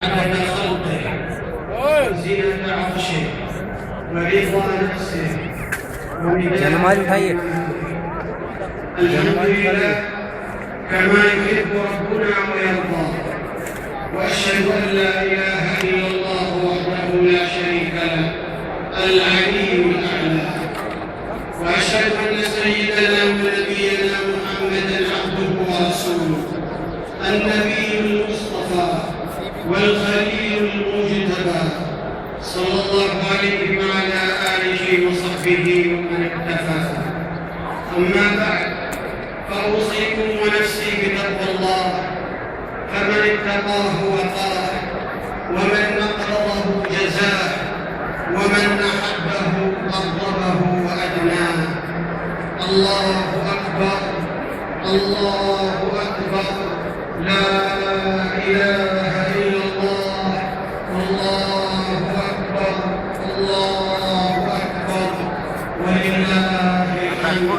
عدد خلقه وزينة عرشه ورضا نفسه जनमाज उठाइए الحمد لله كما يحب ربنا ويرضى واشهد ان لا اله الا الله وحده لا شريك له العلي الاعلى واشهد ان سيدنا ونبينا محمدا عبده ورسوله النبي المصطفى والخليل المجتبى صلى الله عليه وعلى آله وصحبه ومن اكتفى أما بعد فأوصيكم ونفسي بتقوى الله فمن اتقاه وقاه ومن أقرضه جزاه ومن أحبه قربه وأدناه الله أكبر الله أكبر لا إله إلا الله والله أكبر الله أكبر ولله الحمد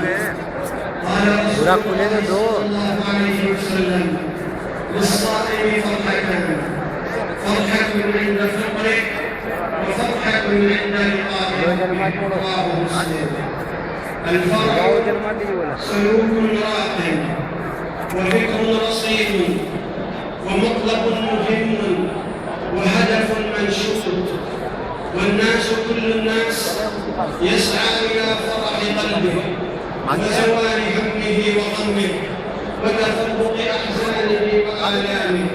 قال رسول الله صلى الله عليه وسلم للصائم فرحة عند فطره وفرحة عند لقائه رواه مسلم الفرح سلوك راق وفكر رصين ومطلب مهم وهدف منشود والناس كل الناس يسعى إلى فرح قلبه وزوال همه وغمه وتفرق أحزانه وآلامه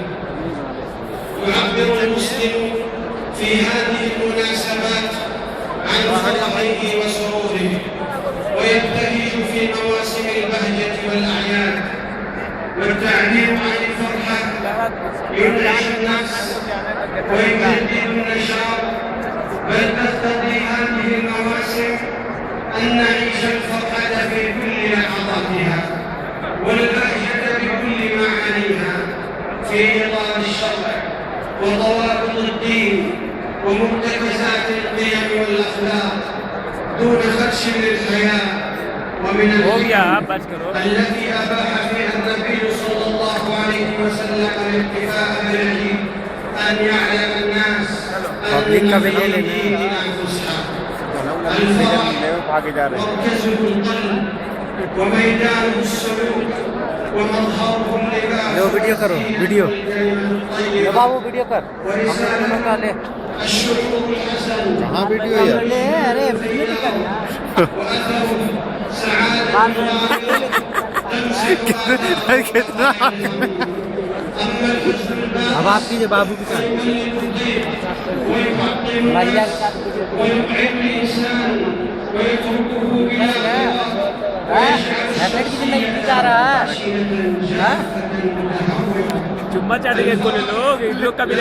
يعبر المسلم في هذه المناسبات عن فرحه وسروره ويبتهج في مواسم البهجة والأعياد والتعبير عن الفرحة ينعش النفس ويجدد النشاط بل تقتضي هذه المواسم أن نعيش الفرحة في كل لحظاتها والبهجة بكل معانيها في إطار الشرع وضوابط الدين ومرتكزات القيم والأخلاق دون خدش للحياة ومن الحكم التي أباح فيها النبي صلى الله عليه وسلم الاحتفاء بالعيد أن يعلم الناس أن العيد فسحة الفرح مركزه القلب وميدانه السلوك ومظهره اللباس ورسالة الشعور الحسن وأثره سعادة कितना अब आप कीजिए बाबू के साथ चुम्मा चाटेंगे लोग इन लोग का भी